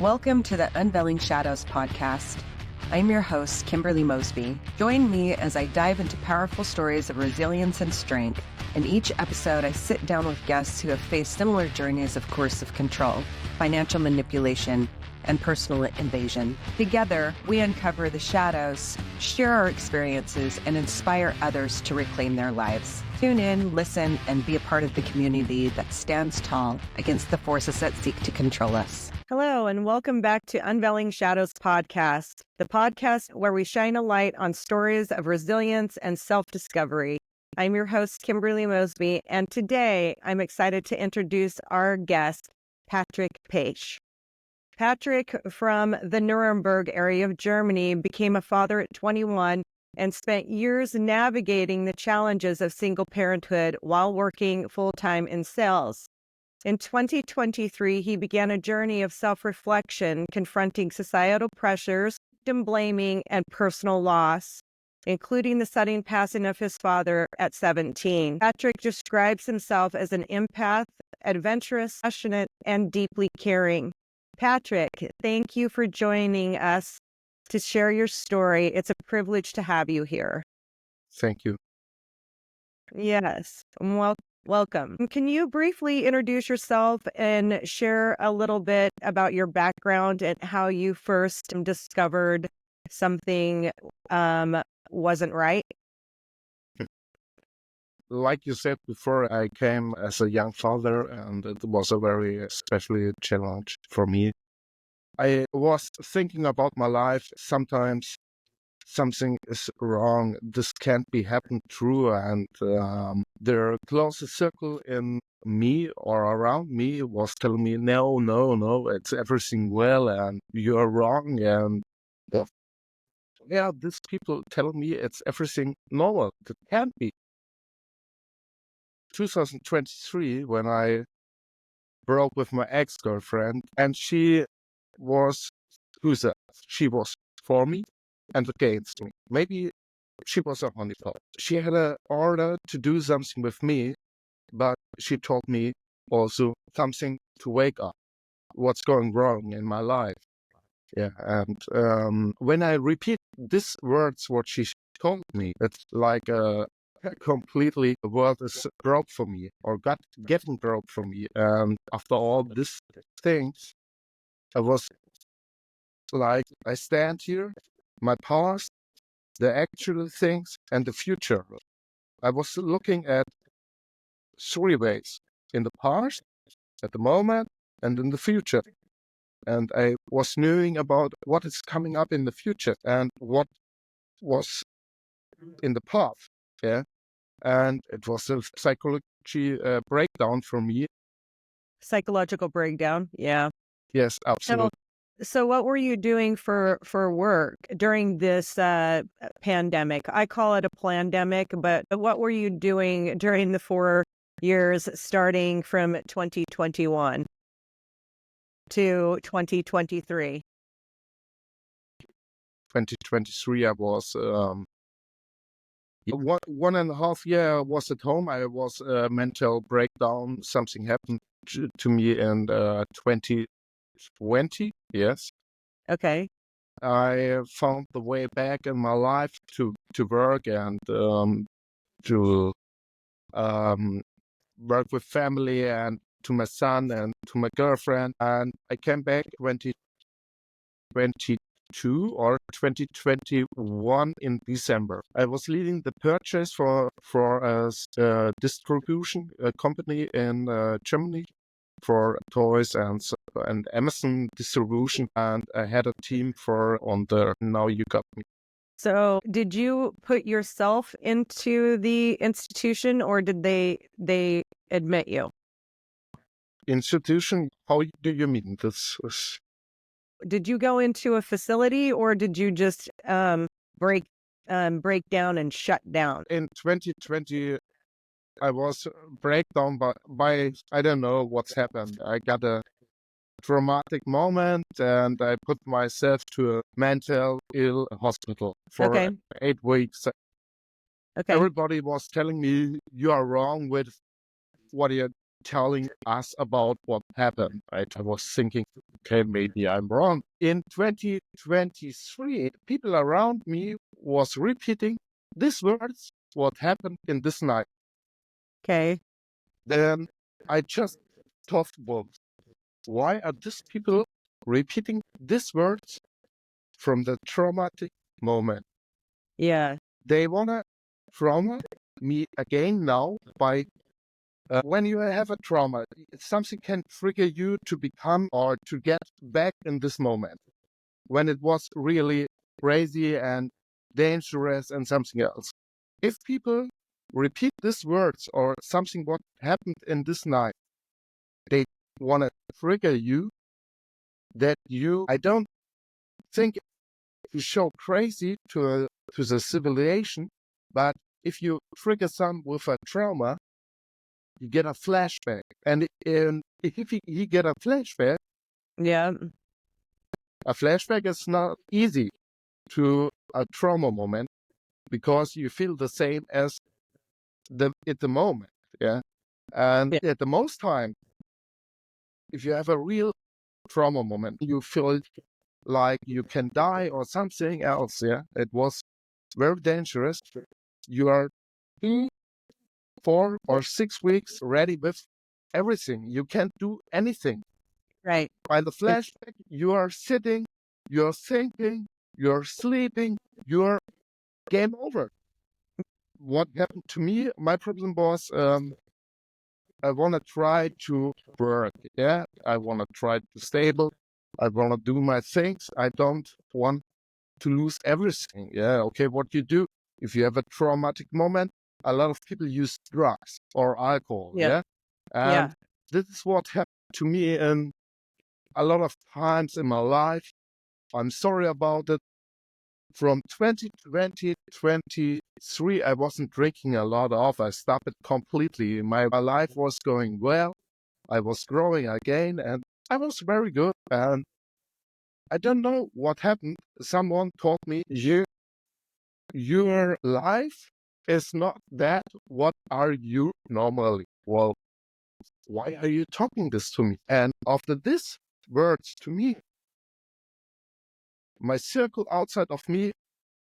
Welcome to the Unveiling Shadows podcast. I'm your host, Kimberly Mosby. Join me as I dive into powerful stories of resilience and strength. In each episode, I sit down with guests who have faced similar journeys of coercive control, financial manipulation, and personal invasion. Together, we uncover the shadows, share our experiences, and inspire others to reclaim their lives. Tune in, listen, and be a part of the community that stands tall against the forces that seek to control us. Hello, and welcome back to Unveiling Shadows podcast, the podcast where we shine a light on stories of resilience and self-discovery. I'm your host, Kimberly Mosby, and today I'm excited to introduce our guest, Patrick Paech. Patrick, from the Nuremberg area of Germany, became a father at 21 and spent years navigating the challenges of single parenthood while working full-time in sales. In 2023, he began a journey of self-reflection, confronting societal pressures, victim blaming, and personal loss, including the sudden passing of his father at 17. Patrick describes himself as an empath, adventurous, passionate, and deeply caring. Patrick, thank you for joining us to share your story. It's a privilege to have you here. Thank you. Yes, welcome. Can you briefly introduce yourself and share a little bit about your background and how you first discovered something wasn't right? Like you said before, I came as a young father, and it was a very especially challenge for me. I was thinking about my life. Sometimes something is wrong. This can't be happened true. And the closest circle in me or around me was telling me, no, it's everything well, and you're wrong. And yeah, these people tell me it's everything normal. It can't be. 2023, when I broke with my ex-girlfriend, and she was she was for me and against me. Maybe she was a honeypot. She had an order to do something with me, but she told me also something to wake up. What's going wrong in my life? Yeah, and when I repeat these words, what she told me, it's like completely the world is broke for me, or getting broke for me. And after all these things, I was like, I stand here, my past, the actual things, and the future. I was looking at three ways: in the past, at the moment, and in the future. And I was knowing about what is coming up in the future and what was in the past. Yeah. And it was a psychology breakdown for me. Psychological breakdown. Yeah. Yes, absolutely. So what were you doing for work during this pandemic? I call it a plandemic, but what were you doing during the 4 years starting from 2021 to 2023? 2023, I was 1.5 year I was at home. I was mental breakdown. Something happened to me in 2020. Yes. Okay. I found the way back in my life to work and to work with family and to my son and to my girlfriend. And I came back 2022 or 2021 in December. I was leading the purchase for a distribution company in Germany for toys and Amazon distribution, and I had a team on the Now You Got Me. So did you put yourself into the institution, or did they admit you? Institution? How do you mean this? Did you go into a facility, or did you just break down and shut down? In 2020, I was breakdown by I don't know what's happened. I got a traumatic moment and I put myself to a mental ill hospital for 8 weeks. Okay. Everybody was telling me, you are wrong with what you're telling us about what happened, right? I was thinking, okay, maybe I'm wrong. In 2023, people around me was repeating these words, what happened in this night. Okay. Then I just thought, well, why are these people repeating these words from the traumatic moment? Yeah. They want to trauma me again now by when you have a trauma, something can trigger you to become or to get back in this moment when it was really crazy and dangerous and something else. If people repeat these words or something what happened in this night, they want to trigger you that I don't think you show crazy to the civilization, but if you trigger some with a trauma, you get a flashback. And if you get a flashback is not easy to a trauma moment because you feel the same as at the moment. Yeah. And at the most time, if you have a real trauma moment, you feel like you can die or something else. Yeah. It was very dangerous. You are 2, 4, or 6 weeks ready with everything. You can't do anything. Right. By the flashback, you are sitting, you're thinking, you're sleeping, you're game over. What happened to me, my problem was I want to try to work. Yeah, I want to try to stable. I want to do my things. I don't want to lose everything. Yeah, okay, what you do if you have a traumatic moment, a lot of people use drugs or alcohol. Yeah, and this is what happened to me in a lot of times in my life. I'm sorry about it. From 2020, 23, I wasn't drinking a lot of. I stopped it completely. My life was going well. I was growing again, and I was very good. And I don't know what happened. Someone told me, your life is not that. What are you normally? Well, why are you talking this to me? And after this words to me, my circle outside of me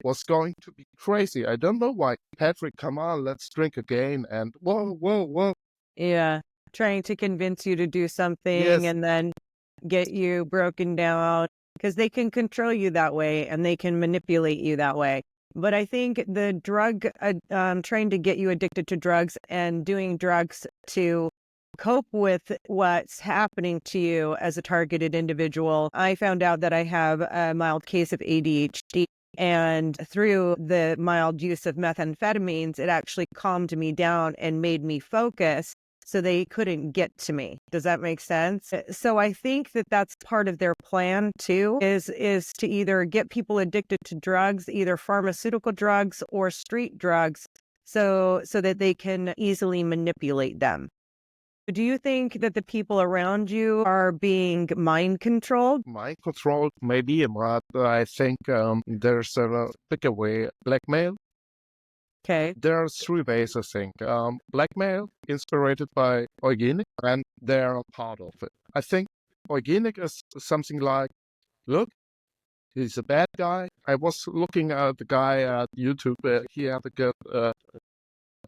was going to be crazy. I don't know why. Patrick, come on, let's drink again. And whoa. Yeah. Trying to convince you to do something and then get you broken down because they can control you that way and they can manipulate you that way. But I think the drug, trying to get you addicted to drugs and doing drugs to cope with what's happening to you as a targeted individual. I found out that I have a mild case of ADHD. And through the mild use of methamphetamines, it actually calmed me down and made me focus so they couldn't get to me. Does that make sense? So I think that that's part of their plan too, is to either get people addicted to drugs, either pharmaceutical drugs or street drugs, so that they can easily manipulate them. Do you think that the people around you are being mind controlled? Mind controlled, maybe, but I think there's a bigger way. Blackmail. Okay. There are 3 ways, I think. Blackmail, inspired by organic, and they're a part of it. I think organic is something like, look, he's a bad guy. I was looking at the guy at YouTube. He had a good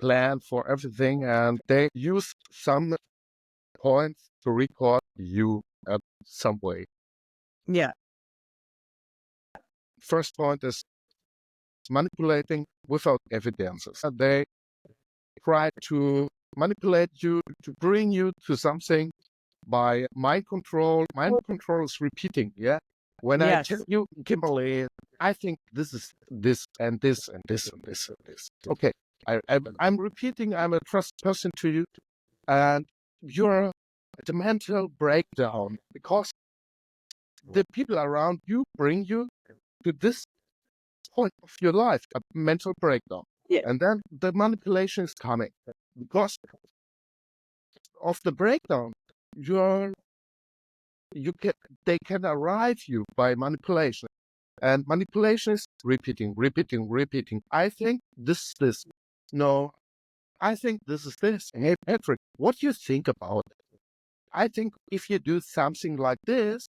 plan for everything, and they use some points to record you at some way. Yeah. First point is manipulating without evidences. They try to manipulate you, to bring you to something by mind control. Mind control is repeating, yeah? When I tell you, Kimberly, I think this is this and this and this and this and this. Okay, I'm repeating, I'm a trust person to you, and you're at a mental breakdown because the people around you bring you to this point of your life, a mental breakdown. Yeah. And then the manipulation is coming because of the breakdown. They can arrive you by manipulation. And manipulation is repeating. I think this. No, I think this is this. Hey, Patrick, what do you think about it? I think if you do something like this,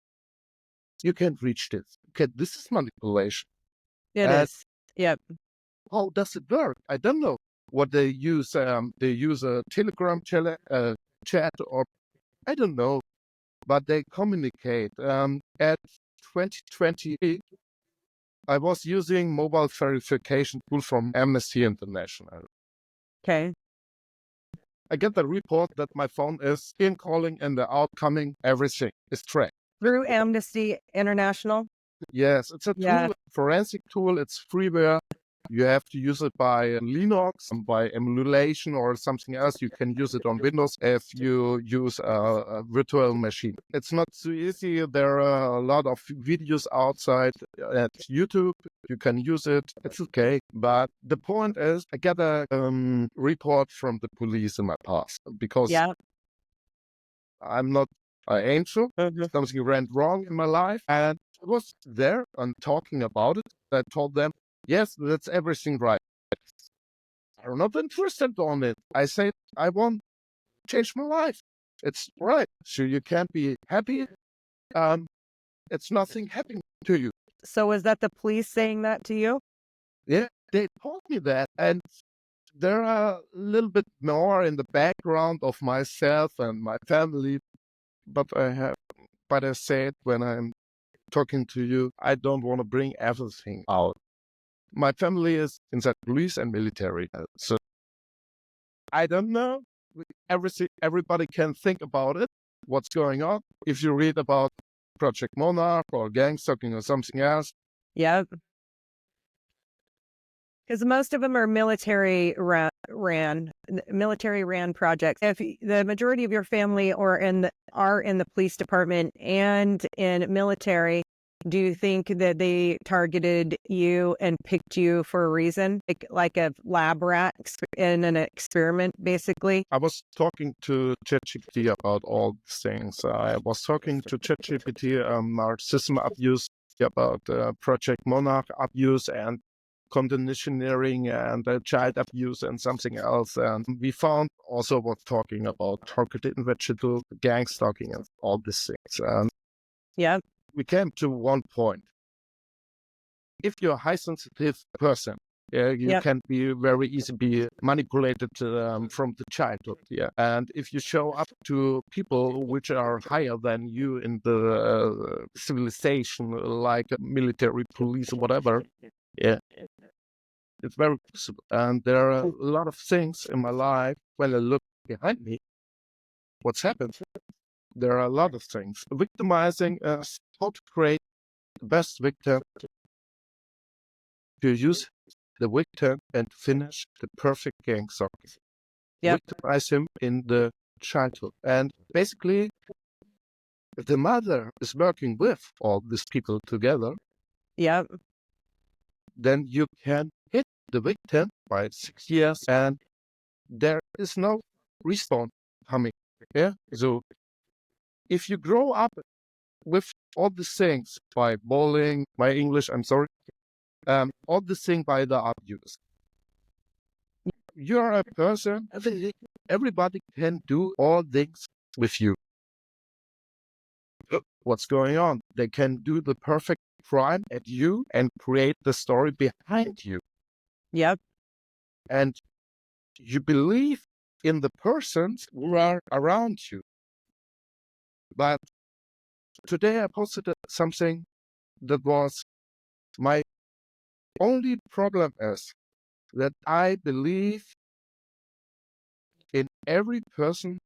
you can reach this. Okay, this is manipulation. It And is. Yep. how does it work? I don't know what they use. They use a Telegram chat, or I don't know, but they communicate. At 2020, I was using mobile verification tool from Amnesty International. Okay. I get the report that my phone is incoming and the outcoming, everything is tracked. Through Amnesty International? Yes, it's a Yeah. tool, forensic tool. It's freeware. You have to use it by Linux, by emulation or something else. You can use it on Windows if you use a virtual machine. It's not so easy. There are a lot of videos outside at YouTube. You can use it. It's okay. But the point is, I get a report from the police in my past because Yeah. I'm not an angel. Mhm. Something went wrong in my life. And I was there and talking about it. I told them, yes, that's everything right. I'm not interested on it. I said, I want to change my life. It's right. So you can't be happy. It's nothing happening to you. So was that the police saying that to you? Yeah, they told me that. And there are a little bit more in the background of myself and my family. But I said when I'm talking to you, I don't want to bring everything out. My family is inside police and military. So I don't know. Everybody can think about it, what's going on. If you read about Project Monarch or gang stalking or something else. Yep. Because most of them are military ran projects. If the majority of your family are in the police department and in military, do you think that they targeted you and picked you for a reason, like a lab rat in an experiment, basically? I was talking to ChatGPT about all these things. I was talking to ChatGPT narcissism abuse, about Project Monarch abuse and conditioning and child abuse and something else. And we found also was talking about targeted individual gang stalking and all these things. And Yeah. we came to one point. If you're a high sensitive person, you Yep. can be very easily be manipulated from the childhood. Yeah, and if you show up to people which are higher than you in the civilization, like military, police, or whatever, yeah, it's very possible. And there are a lot of things in my life when I look behind me. What's happened? There are a lot of things. Victimizing is how to create the best victim, to use the victim and finish the perfect gang stalking. Yep. Victimize him in the childhood. And basically, if the mother is working with all these people together, Yep. then you can hit the victim by 6 years and there is no respawn coming. Yeah. So if you grow up with all these things by bullying, my English, I'm sorry, all these things by the abuse, you're a person, everybody can do all things with you. What's going on? They can do the perfect crime at you and create the story behind you. Yep. And you believe in the persons who are around you. But today I posted something that was my only problem is that I believe in every person.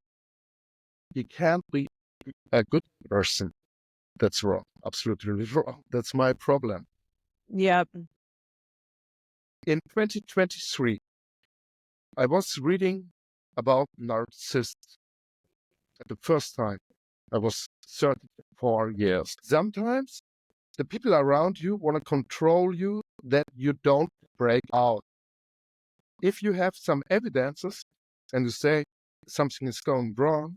He can't be a good person. That's wrong. Absolutely wrong. That's my problem. Yep. In 2023, I was reading about narcissists at the first time. I was 34 years. Sometimes the people around you want to control you that you don't break out. If you have some evidences and you say something is going wrong,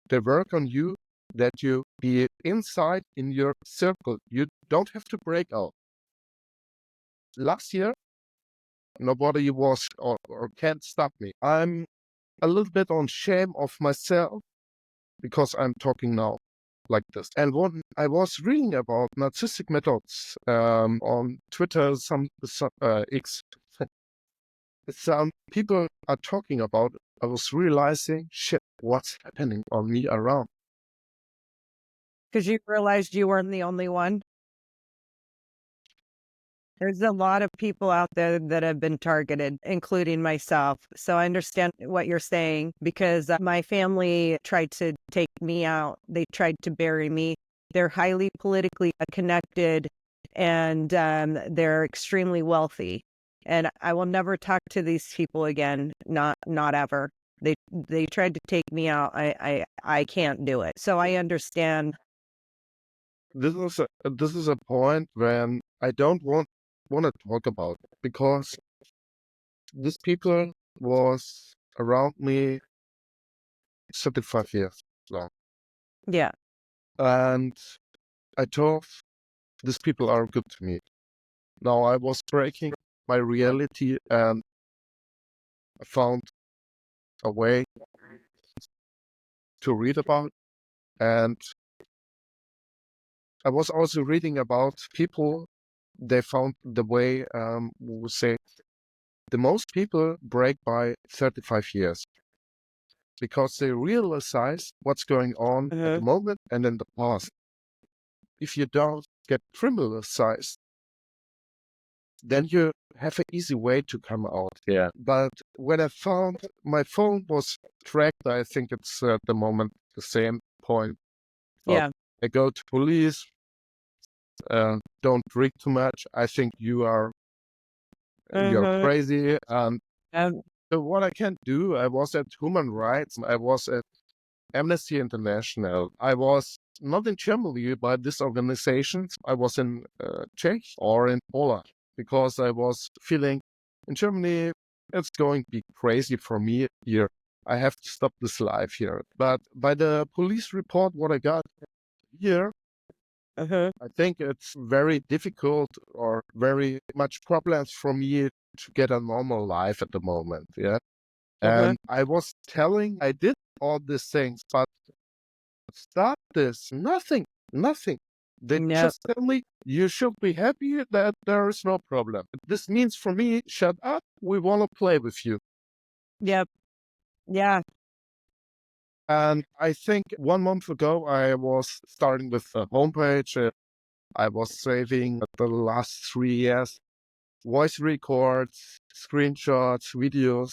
they work on you that you be inside in your circle. You don't have to break out. Last year, Nobody was or can't stop me. I'm a little bit on shame of myself because I'm talking now like this. And when I was reading about narcissistic methods on Twitter, some X, some people are talking about it, I was realizing, shit, what's happening on me around? Because you realized you weren't the only one. There's a lot of people out there that have been targeted, including myself. So I understand what you're saying because my family tried to take me out. They tried to bury me. They're highly politically connected and they're extremely wealthy. And I will never talk to these people again. Not ever. They tried to take me out. I can't do it. So I understand. This is a point when I don't want to talk about it because this people was around me 35 years long. Yeah. And I thought these people are good to me. Now I was breaking my reality and I found a way to read about. And I was also reading about people, they found the way, we would say, the most people break by 35 years because they realize what's going on at the moment and in the past. If you don't get criminalized, then you have an easy way to come out. Yeah. But when I found my phone was tracked, I think it's at the moment the same point. Yeah. I go to police, don't drink too much. I think you're crazy. And so what I can do, I was at Human Rights, I was at Amnesty International. I was not in Germany by this organization. I was in Czech or in Poland because I was feeling in Germany, it's going to be crazy for me here. I have to stop this life here. But by the police report, what I got here, I think it's very difficult or very much problems for me to get a normal life at the moment. Yeah. And I was telling, I did all these things, but stop this. Nothing. They just tell me, you should be happy that there is no problem. This means for me, shut up. We want to play with you. Yep. Yeah. And I think 1 month ago, I was starting with a homepage. I was saving the last 3 years, voice records, screenshots, videos,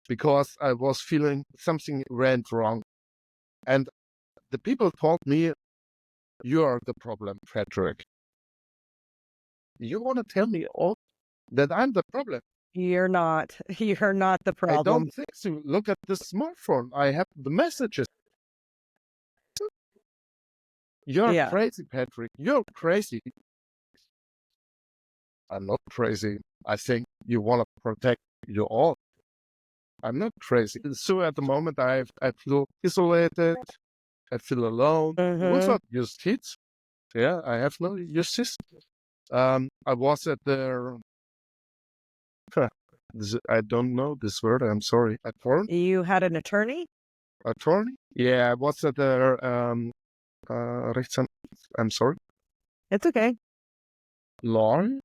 because I was feeling something went wrong. And the people told me, you are the problem, Patrick. You want to tell me all that I'm the problem? You're not. You're not the I problem. don't think so. Look at the smartphone. I have the messages. You're crazy, Patrick. You're crazy. I'm not crazy. I think you want to protect you all. I'm not crazy. So at the moment, I feel isolated. I feel alone. Without justice. Yeah, I have no justice. I was at the... I don't know this word. I'm sorry. Attorney? You had an attorney? Attorney? Yeah, I was at the I'm sorry. It's okay. Lawyer?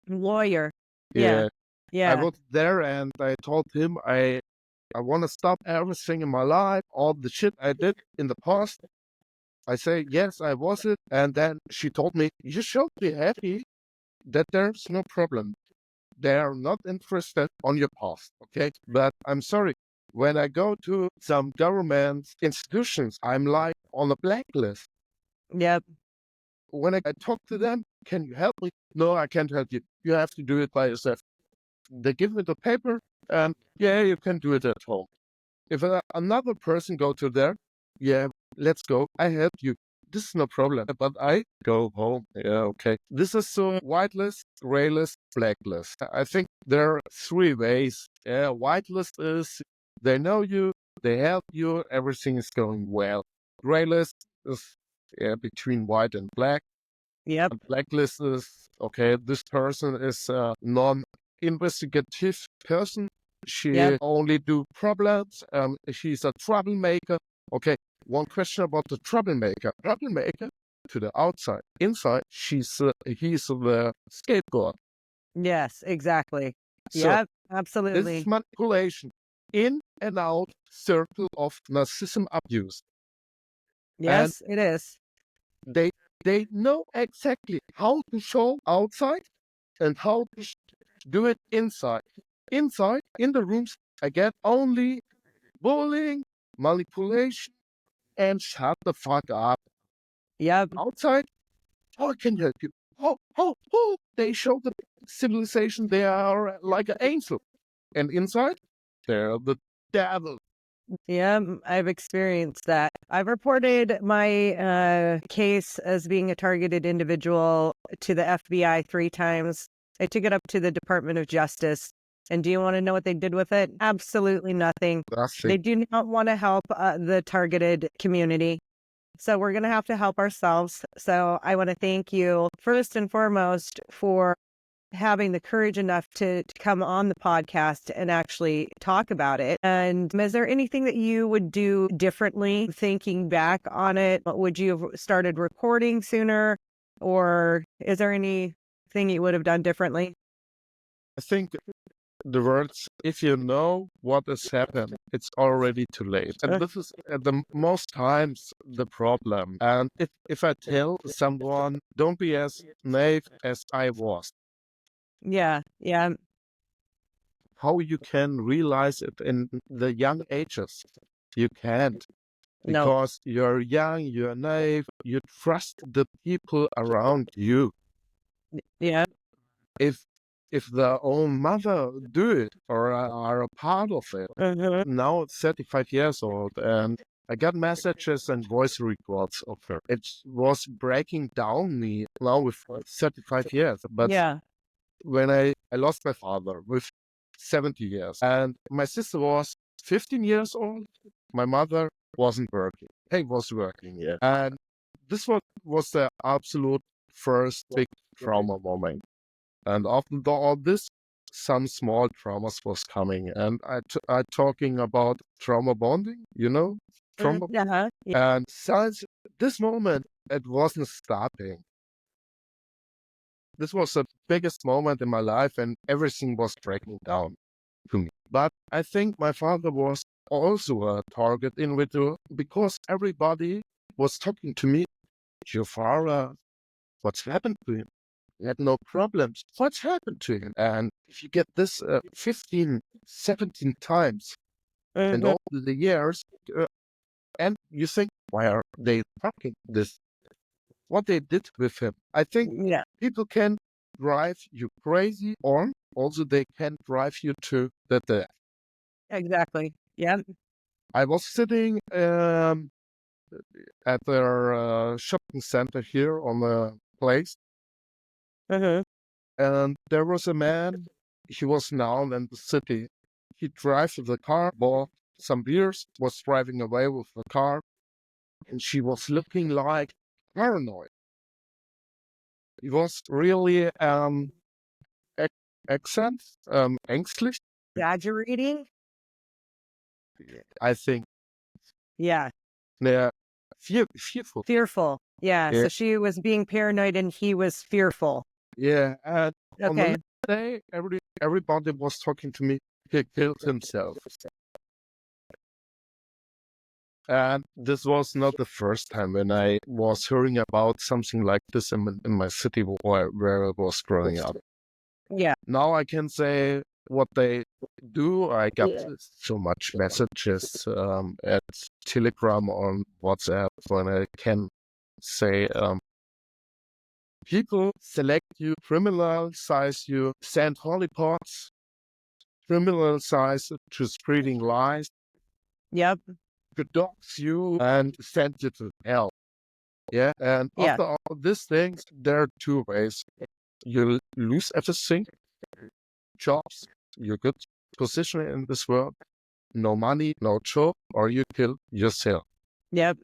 Lawyer. Yeah. Yeah. I was there and I told him I want to stop everything in my life, all the shit I did in the past. I say, yes, I was it. And then she told me, you should be happy that there's no problem. They are not interested on your past, okay? But I'm sorry, when I go to some government institutions, I'm like on a blacklist. Yep. When I talk to them, can you help me? No, I can't help you. You have to do it by yourself. They give me the paper and yeah, you can do it at home. If another person go to there, yeah, let's go. I help you. This is no problem. But I go home. Yeah, okay. This is so whitelist, graylist, blacklist. I think there are 3 ways. Yeah, whitelist is they know you, they help you, everything is going well. Graylist is between white and black. Yep. And blacklist is okay. This person is investigative person. She Yep. only do problems. She's a troublemaker. Okay, one question about the troublemaker. Troublemaker to the outside. Inside, he's the scapegoat. Yes, exactly. So Yep, this absolutely. is manipulation in and out circle of narcissism abuse. And Yes, it is. they know exactly how to show outside and how to do it inside. Inside, in the rooms, I get only bullying, manipulation, and shut the fuck up. Yep. Outside, how I can help you? How they show the civilization they are like an angel. And inside, they're the devil. Yeah, I've experienced that. I've reported my case as being a targeted individual to the FBI 3 times. I took it up to the Department of Justice. And do you want to know what they did with it? Absolutely nothing. They do not want to help the targeted community. So we're going to have to help ourselves. So I want to thank you first and foremost for having the courage enough to come on the podcast and actually talk about it. And is there anything that you would do differently thinking back on it? Would you have started reporting sooner? Or is there anything you would have done differently? I think the words, if you know what has happened, it's already too late. And this is at the most times the problem. And if I tell someone, don't be as naive as I was, Yeah. how you can realize it in the young ages? You can't. No. Because you're young, you're naive, you trust the people around you. Yeah. If their own mother do it or are a part of it. Now it's 35 years old and I got messages and voice records of her. It was breaking down me now with 35 years. But Yeah. when I lost my father with 70 years and my sister was 15 years old, my mother wasn't working. He was working, yeah. And this was the absolute first big trauma moment. And after all this, some small traumas was coming. And I talking about trauma bonding, trauma. Yeah. And since this moment, it wasn't stopping. This was the biggest moment in my life and everything was breaking down to me. But I think my father was also a target individual because everybody was talking to me. Your father, what's happened to him? He had no problems. What's happened to him? And if you get this 15, 17 times in all the years, and you think, why are they talking this? What they did with him. I think Yeah. people can drive you crazy or also they can drive you to the death. Exactly. Yeah. I was sitting at their shopping center here on the place. And there was a man, he was now in the city. He drives the car, bought some beers, was driving away with the car, and she was looking like paranoid. He was really accent, ängstlich. Exaggerating? I think. Yeah. Yeah, fearful. Fearful. Yeah. Yeah. So she was being paranoid and he was fearful. Yeah, and on the Okay. next day, everybody was talking to me. He killed himself. And this was not the first time when I was hearing about something like this in my city where I was growing up. Yeah. Now I can say what they do. I got so much messages at Telegram on WhatsApp when I can say people select you, criminalize you, send honeypots, criminalize to spreading lies, Yep. dox you, and send you to hell. Yeah, and after all these things, there are two ways. You lose everything, jobs, your good position in this world, no money, no job, or you kill yourself. Yep.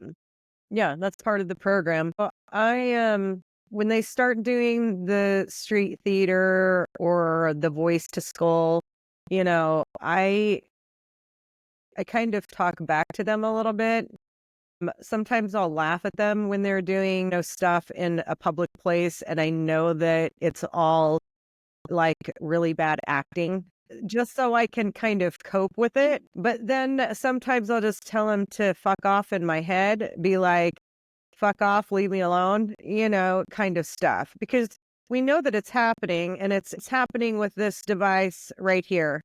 Yeah, that's part of the program. Well, I when they start doing the street theater or the voice to skull, I kind of talk back to them a little bit. Sometimes I'll laugh at them when they're doing stuff in a public place, and I know that it's all like really bad acting, just so I can kind of cope with it. But then sometimes I'll just tell them to fuck off in my head, be like, fuck off, leave me alone, kind of stuff. Because we know that it's happening, and it's happening with this device right here.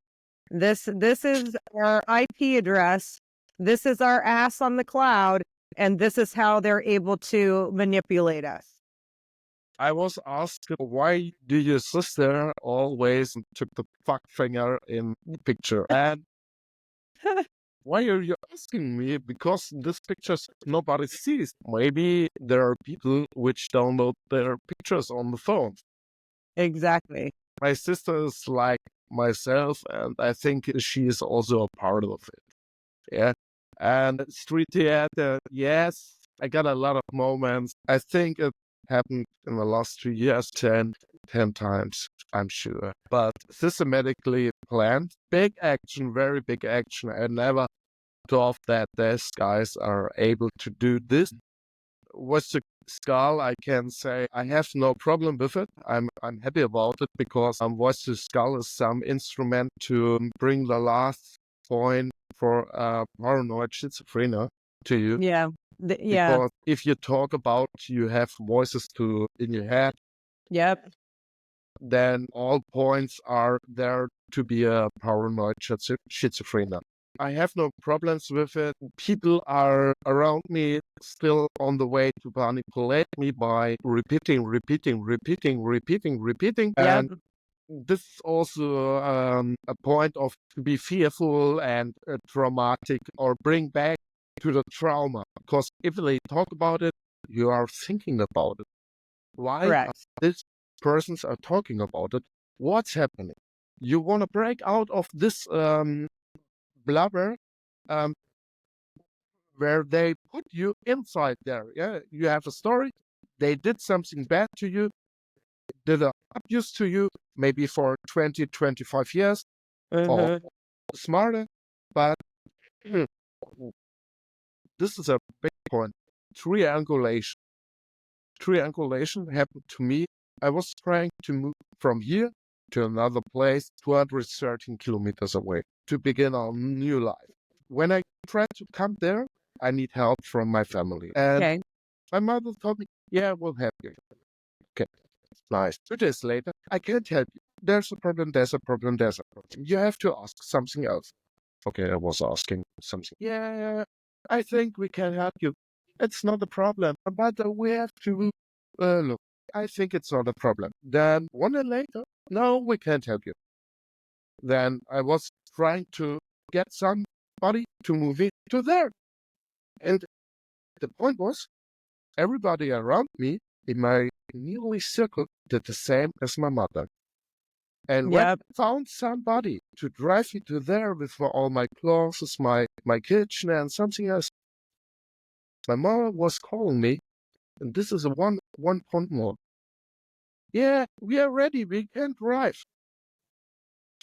This is our IP address. This is our ass on the cloud, and this is how they're able to manipulate us. I was asked, why do your sister always took the fuck finger in the picture? And why are you asking me? Because this pictures nobody sees. Maybe there are people which download their pictures on the phone. Exactly. My sister is like myself, and I think she is also a part of it. Yeah. And street theater, yes, I got a lot of moments. I think it happened in the last 2 years, 10 times, I'm sure. But systematically planned, big action, very big action. I never thought that these guys are able to do this. With the skull, I can say I have no problem with it. I'm happy about it because with the skull is some instrument to bring the last point for paranoid schizophrenia to you. Yeah. Yeah. Because if you talk about you have voices in your head, Yep. then all points are there to be a paranoid schizophrenia. I have no problems with it. People are around me still on the way to manipulate me by repeating. Yep. And this is also a point of to be fearful and traumatic or bring back to the trauma. Because if they talk about it, you are thinking about it. Why Correct. these persons are talking about it? What's happening? You want to break out of this blubber where they put you inside there. Yeah, you have a story. They did something bad to you, did a abuse to you, maybe for 20, 25 years, or smarter. But this is a big point. Triangulation. Triangulation happened to me. I was trying to move from here to another place, 213 kilometers away, to begin a new life. When I tried to come there, I need help from my family. And my mother told me, yeah, we'll help you. Okay, nice. 2 days later, I can't help you. There's a problem. You have to ask something else. Okay, I was asking something. Yeah, I think we can help you. It's not a problem, but we have to look. I think it's not a problem. Then 1 day later, no, we can't help you. Then I was trying to get somebody to move it to there. And the point was, everybody around me in my nearly circle did the same as my mother. And when I found somebody to drive me to there with all my clothes, my kitchen and something else, my mother was calling me, and this is one point more. Yeah, we are ready, we can drive.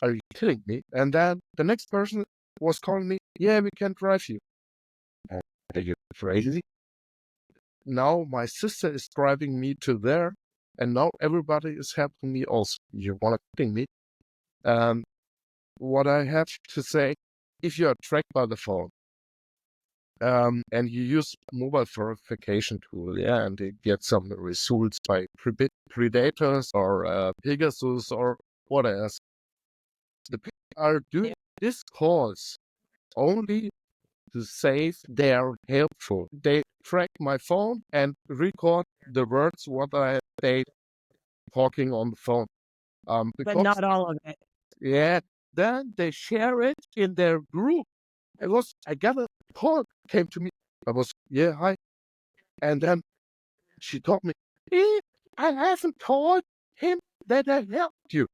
Are you kidding me? And then the next person was calling me, yeah, we can drive you. Are you crazy? Now my sister is driving me to there, and now everybody is helping me also. You want to kidding me? What I have to say, if you are tracked by the phone, and you use mobile verification tool, yeah, and you get some results by predators or Pegasus or what else, the people are doing these calls only to save their helpful. They track my phone and record the words what they talking on the phone. But not all of it. Yeah, then they share it in their group. I got a call, came to me. I was, yeah, hi. And then she told me, I haven't told him that I helped you.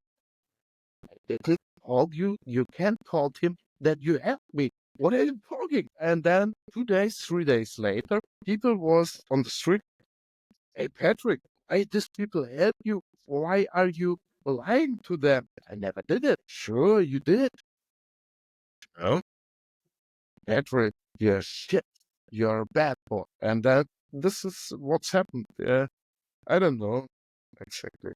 I didn't told you, you can't tell him that you helped me. What are you talking? And then 2 days, 3 days later, people was on the street. Hey, Patrick, these people help you. Why are you lying to them? I never did it. Sure, you did. Oh, Patrick, you're shit. You're a bad boy. And this is what's happened. I don't know exactly.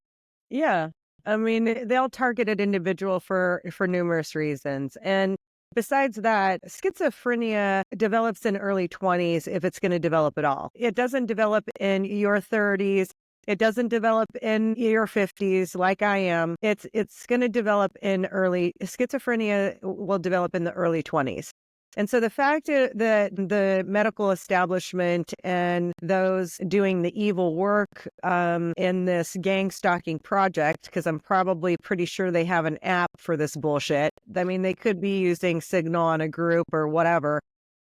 Yeah. I mean, they'll target an individual for numerous reasons. And besides that, schizophrenia develops in early 20s if it's going to develop at all. It doesn't develop in your 30s. It doesn't develop in your 50s like I am. It's going to develop in schizophrenia will develop in the early 20s. And so the fact that the medical establishment and those doing the evil work in this gang stalking project, because I'm probably pretty sure they have an app for this bullshit. I mean, they could be using Signal on a group or whatever.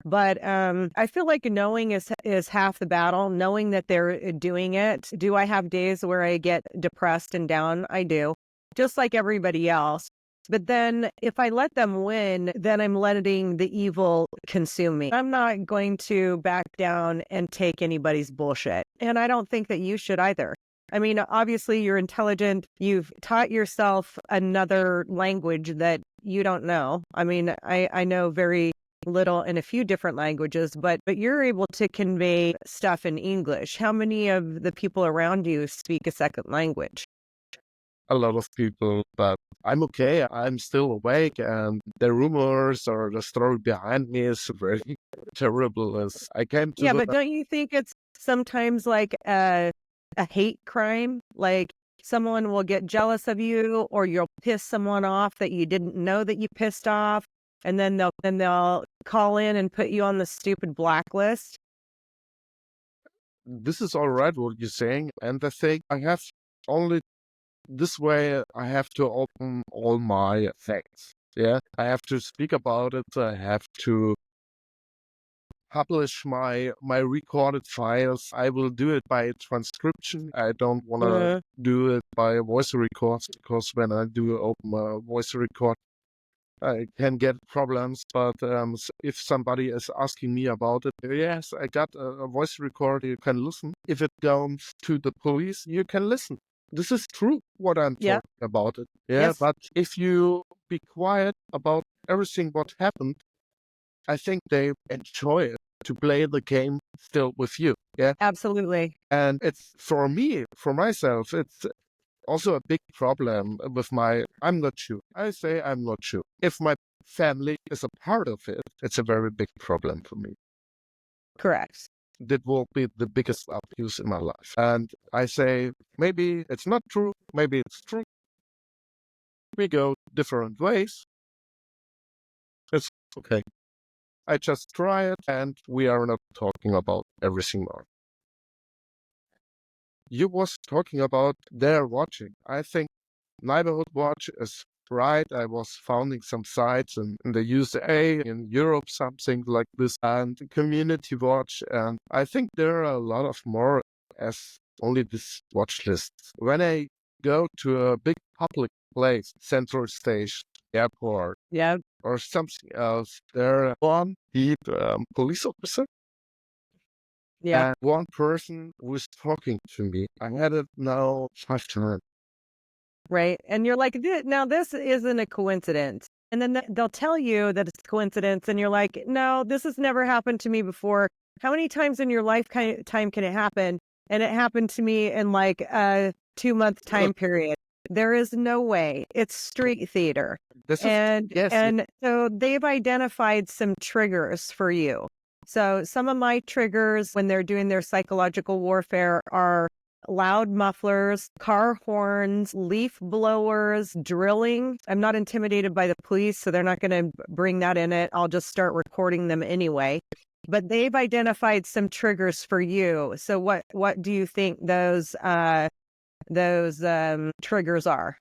But I feel like knowing is half the battle, knowing that they're doing it. Do I have days where I get depressed and down? I do, just like everybody else. But then if I let them win, then I'm letting the evil consume me. I'm not going to back down and take anybody's bullshit. And I don't think that you should either. I mean, obviously you're intelligent. You've taught yourself another language that you don't know. I mean, I know very little in a few different languages, but you're able to convey stuff in English. How many of the people around you speak a second language? A lot of people, but I'm okay. I'm still awake, and the rumors or the story behind me is very terrible. As I came to But don't you think it's sometimes like a hate crime? Like someone will get jealous of you, or you'll piss someone off that you didn't know that you pissed off, and then they'll call in and put you on the stupid blacklist. this is all right what you're saying, and I think I have only this way. I have to open all my facts. Yeah, I have to speak about it. I have to publish my recorded files. I will do it by transcription. I don't want to do it by voice records, because when I do open a voice record, I can get problems. But if somebody is asking me about it, yes, I got a voice record. You can listen. If it goes to the police, you can listen. This is true what I'm talking about it. Yeah, Yes. but if you be quiet about everything what happened, I think they enjoy it to play the game still with you. Yeah, Absolutely. and it's for me, for myself, it's also a big problem with I'm not sure. I say I'm not sure. If my family is a part of it, it's a very big problem for me. Correct. That will be the biggest abuse in my life. And I say, maybe it's not true. Maybe it's true. We go different ways. It's okay. I just try it, and we are not talking about everything more. You was talking about their watching. I think Neighborhood Watch is right. I was founding some sites in the USA, in Europe, something like this, and Community Watch. And I think there are a lot of more as only this watch list. When I go to a big public place, central station, airport, or something else, there one deep police officer. And one person was talking to me. I had it now 5 times. Right. And you're like, now this isn't a coincidence. And then they'll tell you that it's a coincidence. And you're like, no, this has never happened to me before. How many times in your lifetime can it happen? And it happened to me in like a 2-month time period. There is no way. It's street theater. And so they've identified some triggers for you. So some of my triggers when they're doing their psychological warfare are loud mufflers, car horns, leaf blowers, drilling. I'm not intimidated by the police, so they're not going to bring that in it. I'll just start recording them anyway. But they've identified some triggers for you. So what do you think those triggers are?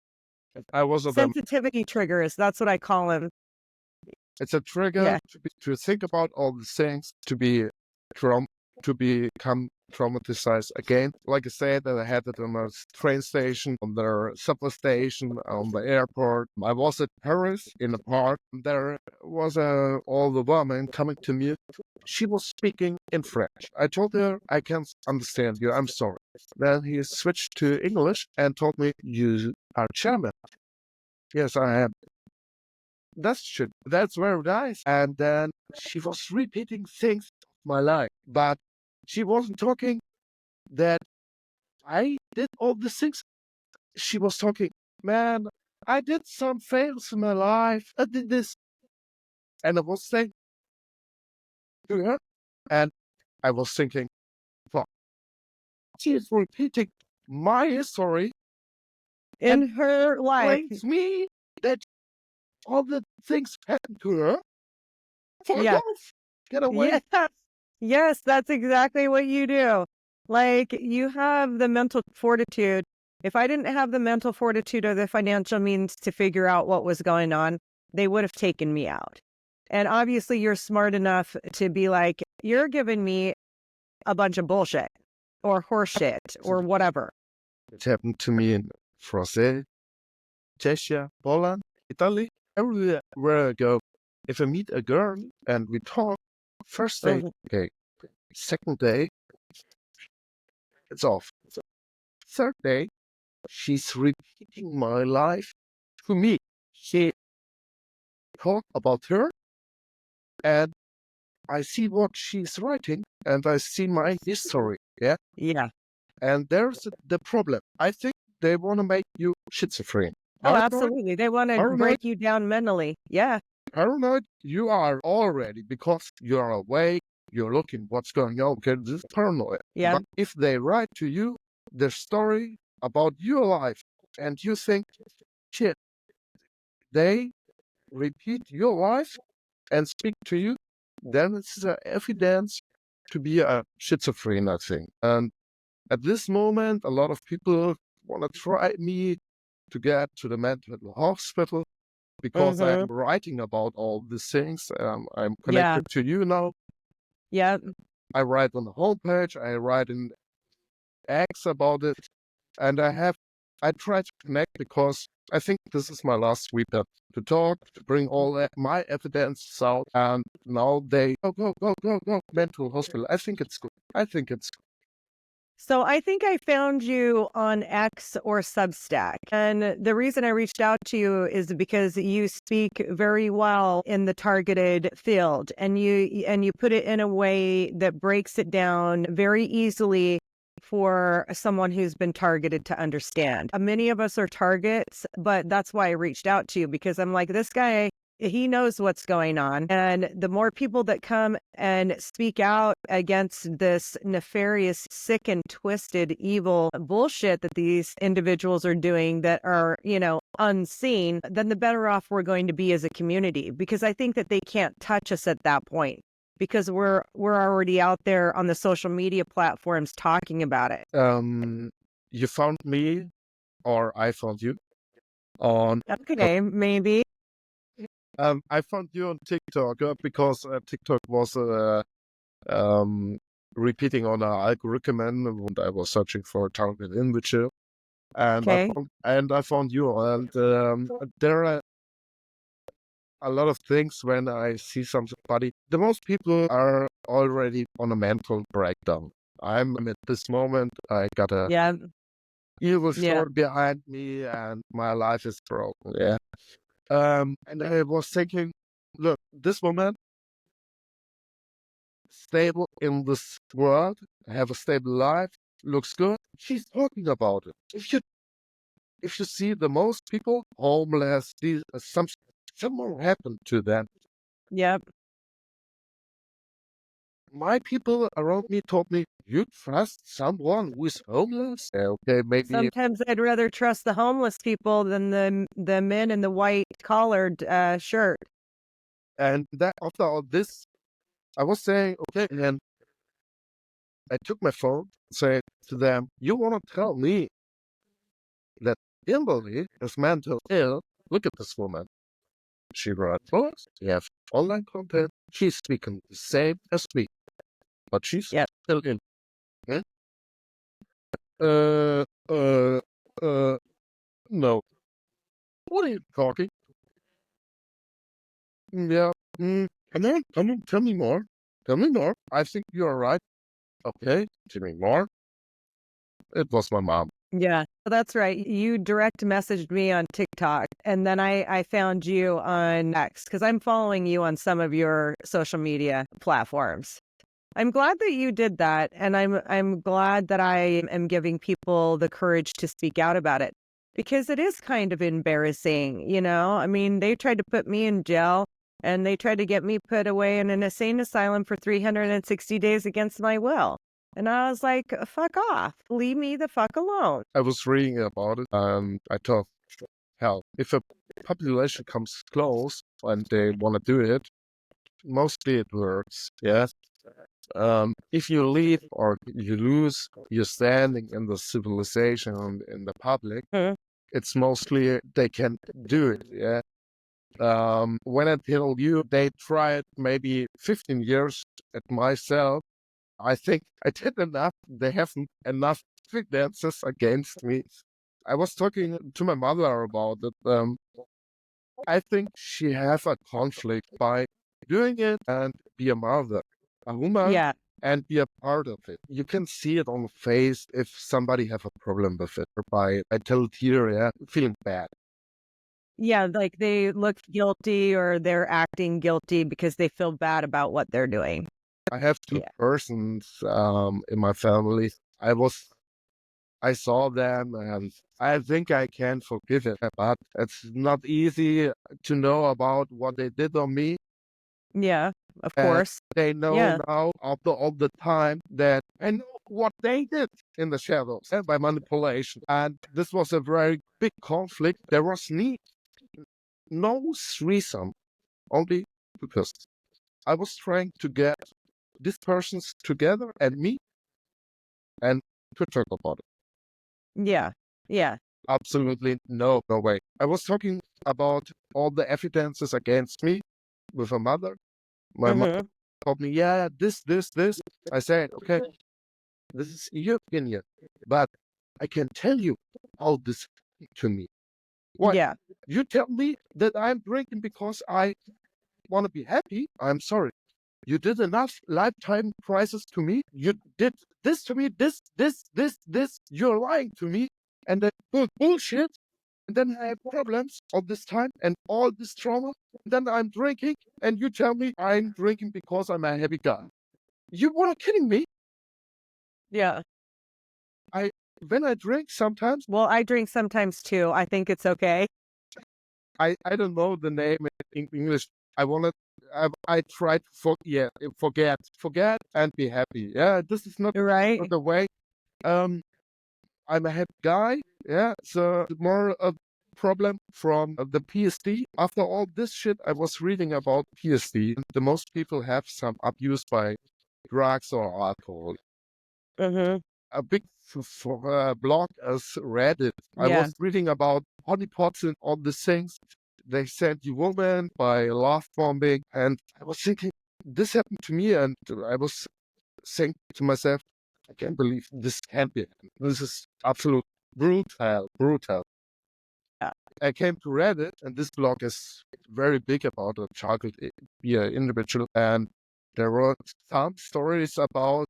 Sensitivity triggers. That's what I call them. It's a trigger to think about all the things, to become traumatized again. Like I said, that I had it on a train station, on the subway station, on the airport. I was at Paris in a park. There was all the women coming to me she was speaking in French. I told her, I can't understand you, I'm sorry. Then he switched to English and told me, you are German. Yes, I am. That's very nice. And then she was repeating things of my life, but she wasn't talking that I did all the things. She was talking, man, I did some fails in my life. I did this. And I was saying to her, and I was thinking, fuck, she is repeating my history and In her life. blames me that all the things happened to her. Fuck Yeah. off. Get away. Yeah. Yes, that's exactly what you do. Like, you have the mental fortitude. If I didn't have the mental fortitude or the financial means to figure out what was going on, they would have taken me out. And obviously, you're smart enough to be like, you're giving me a bunch of bullshit or horseshit or whatever. It happened to me in France, Czechia, Poland, Italy, everywhere I go. If I meet a girl and we talk, first day, okay. Second day, it's off. Third day, she's repeating my life to me. She talk about her, and I see what she's writing, and I see my history. Yeah, Yeah. and there's the problem. I think they want to make you schizophrenic. Oh, Paranoid, absolutely. They want to paranoid, break you down mentally. Yeah. paranoid. You are already because you are awake. You're looking what's going on. Okay, this is paranoid. Yeah. But if they write to you their story about your life, and you think, shit, they repeat your life and speak to you, then it's evidence to be a schizophrenic, I think. And at this moment, a lot of people want to try me to get to the mental hospital because I'm writing about all these things. I'm Yeah. connected to you now. Yeah. I write on the homepage. I write in X about it, and I try to connect because I think this is my last weekend to talk, to bring all my evidence out, and now they go mental hospital. I think it's good. I think it's good. So I think I found you on X or Substack. And the reason I reached out to you is because you speak very well in the targeted field, and you put it in a way that breaks it down very easily for someone who's been targeted to understand. Many of us are targets, but that's why I reached out to you, because I'm like, this guy, he knows what's going on. And the more people that come and speak out against this nefarious, sick and twisted, evil bullshit that these individuals are doing that are, unseen, then the better off we're going to be as a community. Because I think that they can't touch us at that point, because we're already out there on the social media platforms talking about it. You found me, or I found you on. Okay, maybe. I found you on TikTok because TikTok was repeating on an algorithm, and I was searching for a target individual, and Okay. I found you, and there are a lot of things when I see somebody. The most people are already on a mental breakdown. I'm at this moment. I got a Yeah. evil Yeah. story behind me, and my life is broken. Yeah. And I was thinking, look, this woman, stable in this world, have a stable life, looks good. She's talking about it. If you see the most people homeless, something happened to them. Yep. My people around me told me, you trust someone who is homeless? Okay, maybe. Sometimes I'd rather trust the homeless people than the men in the white collared shirt. And that after all this, I was saying, okay, and I took my phone, said to them, you want to tell me that Kimberly is mental ill? Look at this woman. She wrote books, she has online content, she's speaking the same as me, but she's Yep. still ill. Hmm? Uh, uh, no. What are you talking? Yeah. Come on, tell me more. Tell me more. I think you're right. Okay, tell me more. It was my mom. Yeah, that's right. You direct messaged me on TikTok, and then I found you on X because I'm following you on some of your social media platforms. I'm glad that you did that, and I'm glad that I am giving people the courage to speak out about it because it is kind of embarrassing, you know? I mean, they tried to put me in jail and they tried to get me put away in an insane asylum for 360 days against my will. And I was like, fuck off. Leave me the fuck alone. I was reading about it and I thought, hell, if a population comes close and they want to do it, mostly it works. Yes. If you leave or you lose your standing in the civilization and in the public, Hmm. it's mostly they can do it. Yeah. When I tell you they tried maybe 15 years at myself, I think I did enough. They haven't enough evidences against me. I was talking to my mother about it. I think she has a conflict by doing it and be a mother, a woman, Yeah. and be a part of it. You can see it on the face if somebody have a problem with it, or by I tell it here, yeah, feeling bad. Yeah. Like they look guilty or they're acting guilty because they feel bad about what they're doing. I have two Yeah. persons in my family. I saw them and I think I can forgive it, but it's not easy to know about what they did on me. Yeah. Of And course. they know Yeah. now after all the time that I know what they did in the shadows and by manipulation. And this was a very big conflict. There was no threesome, only because I was trying to get these persons together and me and to talk about it. Yeah. Yeah. Absolutely no way. I was talking about all the evidences against me with a mother. My mother Hmm. told me, yeah, this. I said, okay, this is your opinion, but I can tell you how this happened to me. What? Yeah. You tell me that I'm drinking because I want to be happy? I'm sorry. You did enough lifetime crisis to me. You did this to me, this. You're lying to me. And that bullshit. And then I have problems all this time and all this trauma. And then I'm drinking, and you tell me I'm drinking because I'm a happy guy. You were kidding me. Yeah. I when I drink sometimes Well, I drink sometimes too. I think it's okay. I don't know the name in English. I want to. I try to forget and be happy. Yeah, this is not Right? the way. Um, I'm a happy guy. Yeah, so more a problem from the PSD. After all this shit, I was reading about PSD. The most people have some abuse by drugs or alcohol. Hmm. A big blog as Reddit. I Yeah. was reading about honeypots and all these things. They sent you woman by love bombing, and I was thinking this happened to me, and I was saying to myself, I can't believe this can't be. This is absolute brutal. Yeah. I came to Reddit, and this blog is very big about a child be an individual, and there were some stories about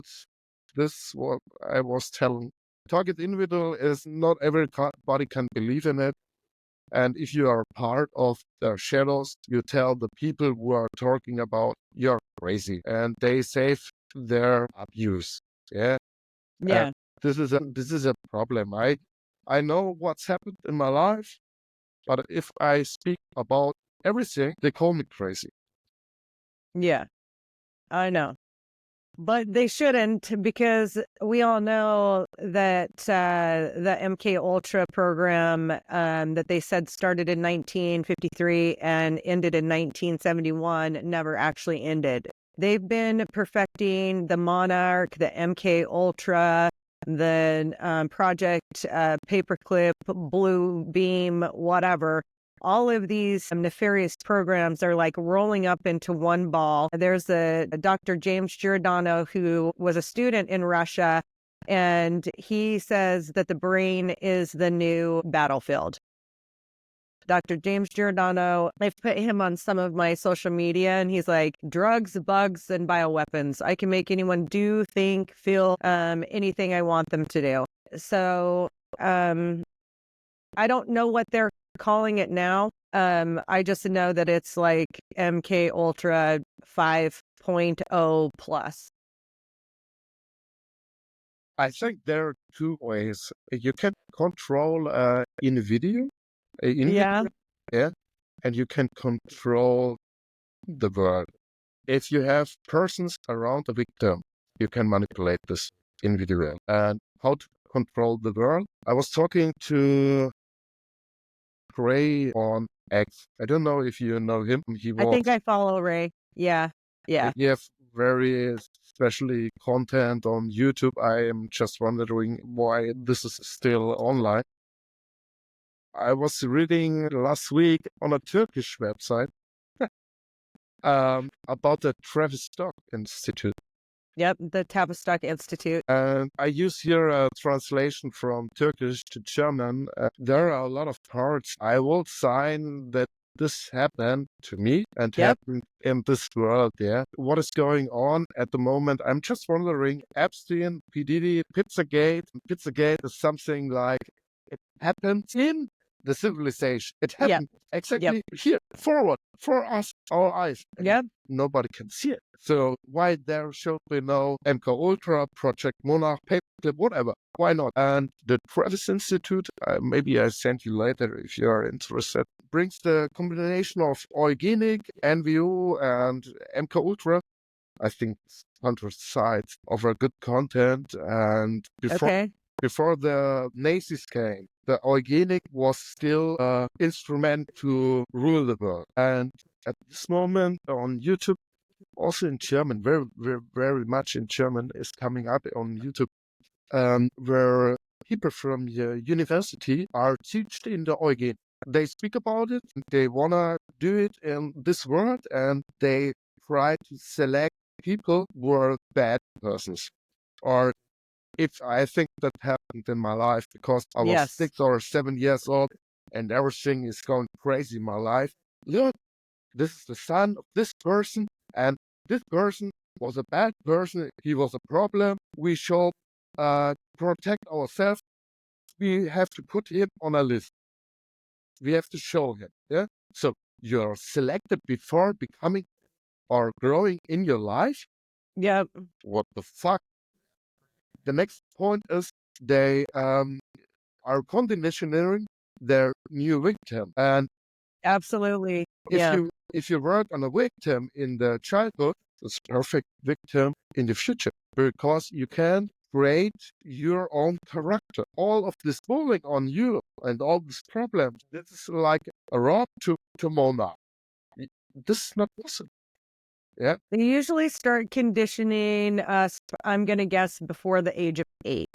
this. What I was telling, target individual is not everybody can believe in it, and if you are part of the shadows, you tell the people who are talking about you're crazy, and they save their abuse. Yeah, and Yeah. this is a problem. I know what's happened in my life. But if I speak about everything, they call me crazy. Yeah. I know. But they shouldn't because we all know that the MK Ultra program that they said started in 1953 and ended in 1971 never actually ended. They've been perfecting the Monarch, the MK Ultra, the Project Paperclip, Blue Beam, whatever. All of these nefarious programs are like rolling up into one ball. There's a Dr. James Giordano who was a student in Russia, and he says that the brain is the new battlefield. Dr. James Giordano. I've put him on some of my social media, and he's like, drugs, bugs, and bioweapons. I can make anyone do, think, feel anything I want them to do. So I don't know what they're calling it now. I just know that it's like MK Ultra 5.0 plus. I think there are two ways. You can control individual, Yeah. yeah, and you can control the world. If you have persons around the victim, you can manipulate this individual. And how to control the world? I was talking to Ray on X. I don't know if you know him. I think I follow Ray. Yeah. Yeah. He have very specially content on YouTube. I am just wondering why this is still online. I was reading last week on a Turkish website about the Tavistock Institute. Yep, the Tavistock Institute. And I use here a translation from Turkish to German. There are a lot of parts I will sign that this happened to me and happened in this world. Yeah, what is going on at the moment? I'm just wondering. Epstein, P. Diddy, Pizzagate. Pizzagate is something like it happened in the civilization. It happened exactly here, forward, for us, our eyes. Yep. Nobody can see it. So why there should be no MK Ultra, Project Monarch, Paperclip, whatever? Why not? And the Travis Institute, maybe I send you later if you are interested, brings the combination of organic, NVO, and MK Ultra. I think 100 sites of a good content. And before the Nazis came, the organic was still an instrument to rule the world. And at this moment on YouTube, also in German, very, very, very much in German is coming up on YouTube, where people from the university are taught in the organic. They speak about it, they want to do it in this world, and they try to select people who are bad persons. Or if I think that happened in my life because I was 6 or 7 years old and everything is going crazy in my life. Look, this is the son of this person, and this person was a bad person. He was a problem. We should protect ourselves. We have to put him on a list. We have to show him. Yeah. So you're selected before becoming or growing in your life. Yep. What the fuck? The next point is they are conditioning their new victim. And absolutely. If you work on a victim in the childhood, it's perfect victim in the future because you can create your own character. All of this bullying on you and all these problems, this is like a rob to Mona. This is not possible. Yeah. They usually start conditioning us, I'm going to guess, before the age of 8.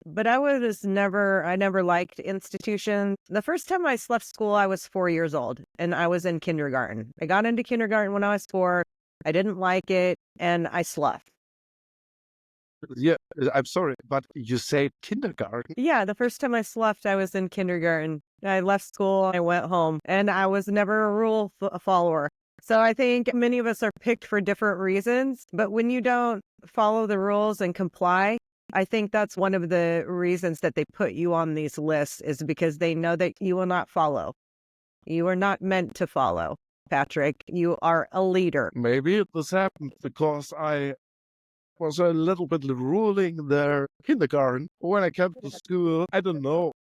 But I never liked institutions. The first time I left school, I was 4 years old and I was in kindergarten. I got into kindergarten when I was 4. I didn't like it and I slept. Yeah, I'm sorry, but you say kindergarten? Yeah, the first time I slept, I was in kindergarten. I left school, I went home, and I was never a rule follower. So I think many of us are picked for different reasons, but when you don't follow the rules and comply, I think that's one of the reasons that they put you on these lists is because they know that you will not follow. You are not meant to follow, Patrick. You are a leader. Maybe this happened because I was a little bit ruling their kindergarten. When I came to school, I don't know.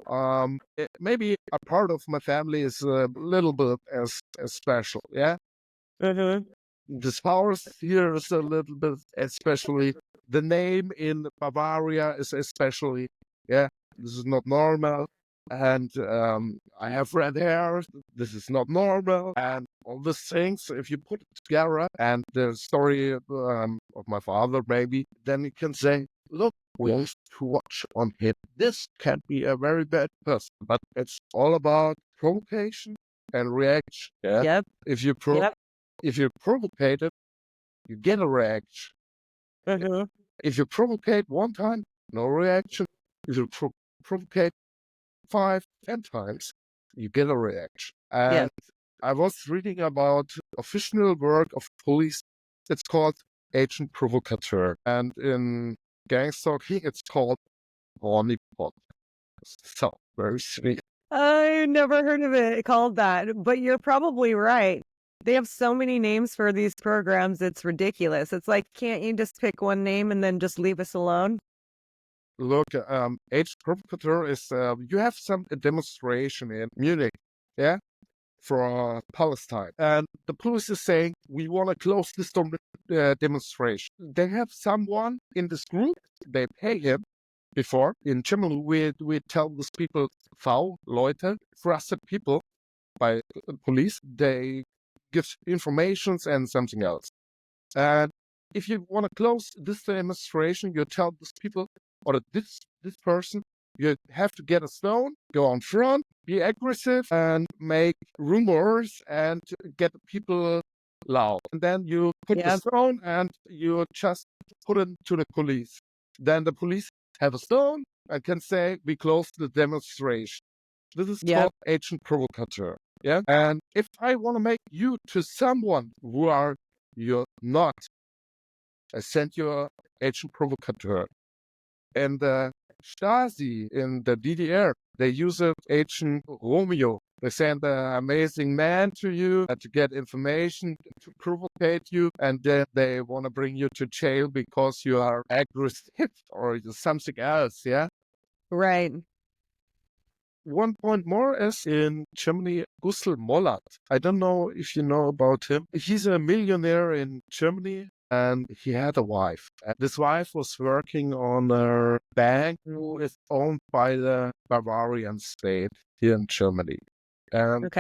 Maybe a part of my family is a little bit as special. Yeah. This house here is a little bit especially. The name in Bavaria is especially. Yeah. This is not normal. And I have red hair. This is not normal. And all these things, if you put it together and the story of my father, maybe, then you can say, look, we have to watch on him. This can be a very bad person, but it's all about provocation and reaction. Yeah. Yep. If you provocate it, you get a reaction. If you provocate one time, no reaction. If you provocate 5, 10 times, you get a reaction. And I was reading about official work of police. It's called agent provocateur. And in gang stalking, it's called honeypot. So very sweet. I never heard of it called that, but you're probably right. They have so many names for these programs, it's ridiculous. It's like, can't you just pick one name and then just leave us alone? Look, agent provocateur is, you have some demonstration in Munich, yeah, for Palestine. And the police is saying, we want to close this demonstration. They have someone in this group, they pay him. Before, in Germany, we tell these people, V-Leute, trusted people by police, they give informations and something else. And if you want to close this demonstration, you tell these people, or this person, you have to get a stone, go on front, be aggressive, and make rumors and get people loud. And then you put the stone and you just put it to the police. Then the police have a stone and can say, we closed the demonstration. This is called agent provocateur. Yeah. And if I want to make you to someone who you're not, I send you an agent provocateur. And the Stasi in the DDR, they use it agent Romeo. They send an amazing man to you to get information, to provocate you, and then they want to bring you to jail because you are aggressive or something else, yeah? Right. One point more is in Germany, Gustl Mollert. I don't know if you know about him. He's a millionaire in Germany. And he had a wife. And this wife was working on a bank who is owned by the Bavarian state here in Germany. And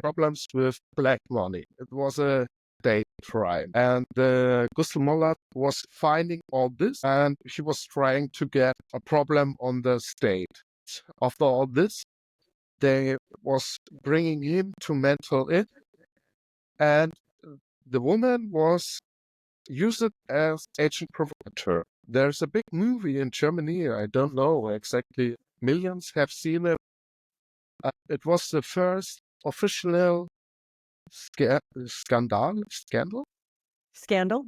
problems with black money. It was a state crime. And Gustl Mollert was finding all this, and he was trying to get a problem on the state. After all this, they was bringing him to mental ill. And the woman was use it as agent provocateur. There's a big movie in Germany, I don't know exactly, millions have seen it. It was the first official scandal? Scandal,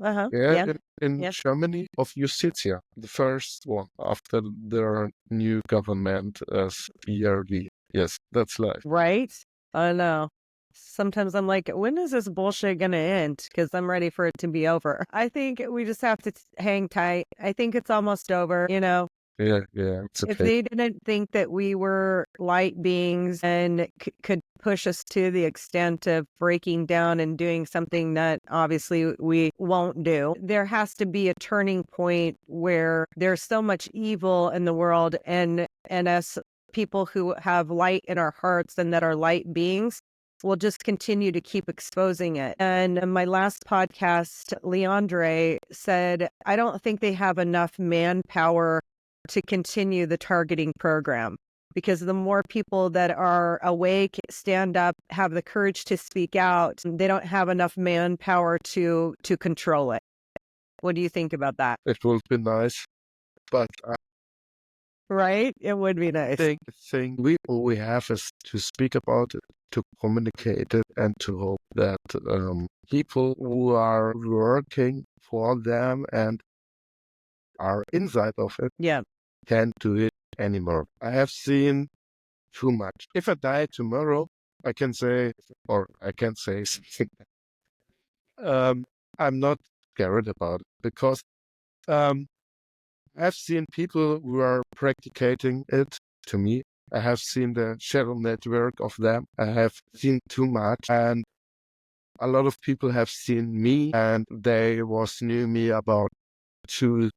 in Germany of Justitia, the first one after their new government as BRD. Yes, that's life. Right? I know. Sometimes I'm like, when is this bullshit going to end? Because I'm ready for it to be over. I think we just have to hang tight. I think it's almost over, you know? Yeah. It's okay. If they didn't think that we were light beings and could push us to the extent of breaking down and doing something that obviously we won't do, there has to be a turning point where there's so much evil in the world, and us people who have light in our hearts and that are light beings, we'll just continue to keep exposing it. And in my last podcast, Leandre said, I don't think they have enough manpower to continue the targeting program, because the more people that are awake, stand up, have the courage to speak out, they don't have enough manpower to control it. What do you think about that? It would be nice, but right? It would be nice. I think all we have is to speak about it, to communicate it, and to hope that people who are working for them and are inside of it can't do it anymore. I have seen too much. If I die tomorrow, I can say something. I'm not scared about it because I've seen people who are practicing it to me. I have seen the shadow network of them. I have seen too much, and a lot of people have seen me, and they knew me about 2,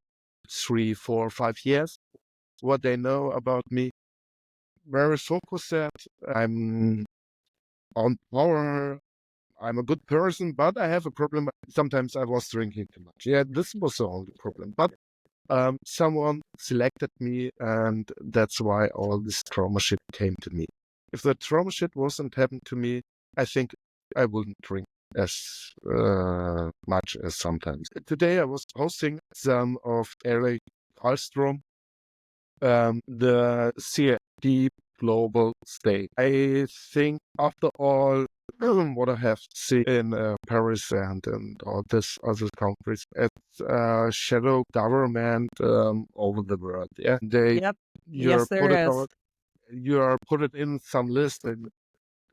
3, 4, 5 years. What they know about me, very focused that I'm on power. I'm a good person, but I have a problem. Sometimes I was drinking too much. Yeah, this was the only problem. But someone selected me, and that's why all this trauma shit came to me. If the trauma shit wasn't happened to me, I think I wouldn't drink as much as sometimes. Today I was hosting some of Eric Hallstrom, the CID global stage. I think after all, what I have seen in Paris and all this other countries, it's shadow government over the world. Yeah, Yep. Yes, there is. you're put it in some list, and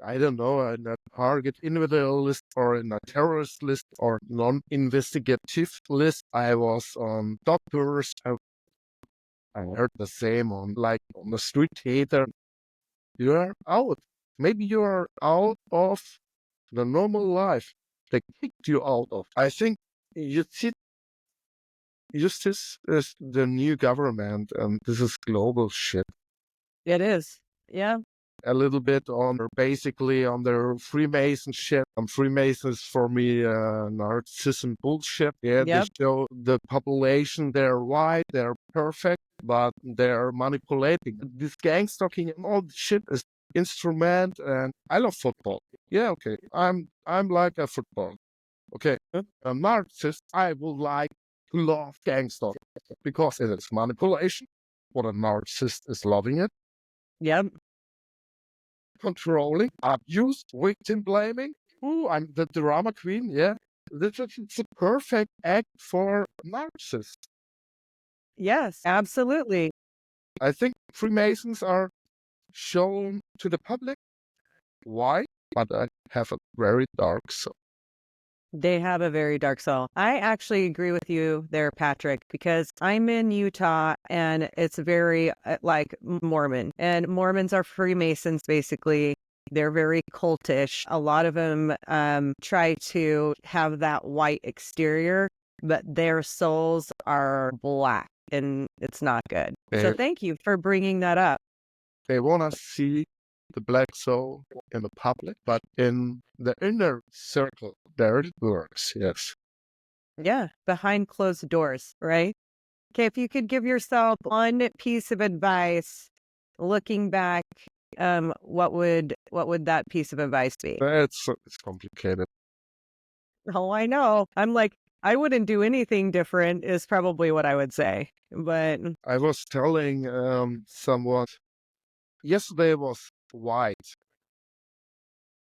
I don't know, in a target individual list or in a terrorist list or non-investigative list. I was on doctors. I heard the same on the street theater. You're out. Maybe you're out of the normal life they kicked you out of. I think you see, justice is the new government, and this is global shit. It is. Yeah. A little bit basically on their Freemason shit. Freemasons for me, narcissism bullshit. Yeah, they Yep. show the population they're white, they're perfect, but they're manipulating. This gang stalking and all this shit is instrument. And I love football. Yeah, okay. I'm like a football. Okay, a narcissist, I would like to love gang stalking because it is manipulation. What a narcissist is loving it. Yep. Controlling, abuse, victim blaming. Ooh, I'm the drama queen. Yeah, it's a perfect act for narcissists. Yes, absolutely. I think Freemasons are shown to the public. Why? But I have a very dark soul. They have a very dark soul. I actually agree with you there, Patrick, because I'm in Utah and it's very like Mormon. And Mormons are Freemasons, basically. They're very cultish. A lot of them try to have that white exterior, but their souls are black and it's not good. So thank you for bringing that up. They want to see the black soul in the public, but in the inner circle, there it works, yes. Yeah, behind closed doors, right? Okay, if you could give yourself one piece of advice looking back, what would that piece of advice be? It's complicated. Oh, I know. I'm like, I wouldn't do anything different is probably what I would say. But I was telling someone yesterday was white.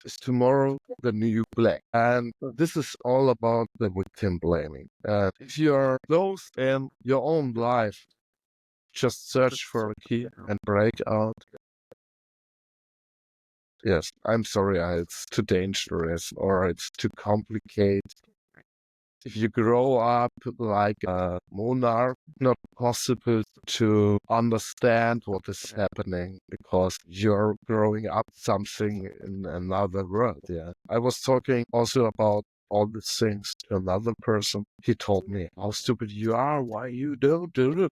Is tomorrow the new black? And this is all about the victim blaming. If you are lost in your own life, just search for a key and break out. Yes, I'm sorry, it's too dangerous or it's too complicated. If you grow up like a monarch, not possible to understand what is happening because you're growing up something in another world. Yeah, I was talking also about all these things to another person. He told me how stupid you are, why you don't do it.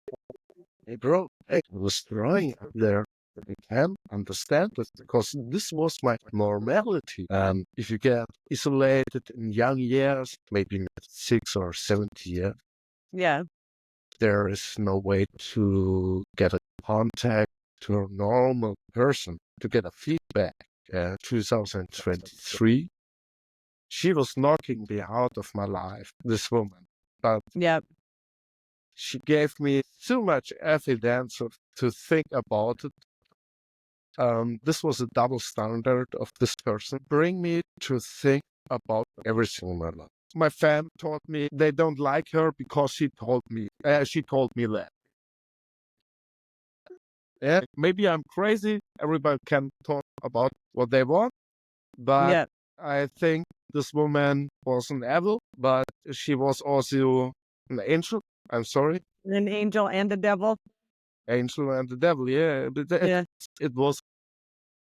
Hey, bro, I was growing up there. I can understand this because this was my normality. And if you get isolated in young years, maybe 6 or 7 years, yeah, there is no way to get a contact to a normal person, to get a feedback. 2023, she was knocking me out of my life, this woman. But yeah, she gave me so much evidence to think about it. This was a double standard of this person. Bring me to think about everything in my life. My fam taught me they don't like her because she told me that. Yeah, maybe I'm crazy. Everybody can talk about what they want, but yeah. I think this woman was an evil, but she was also an angel. I'm sorry, An angel and a devil. angel and the devil. Yeah, but Yeah, it was.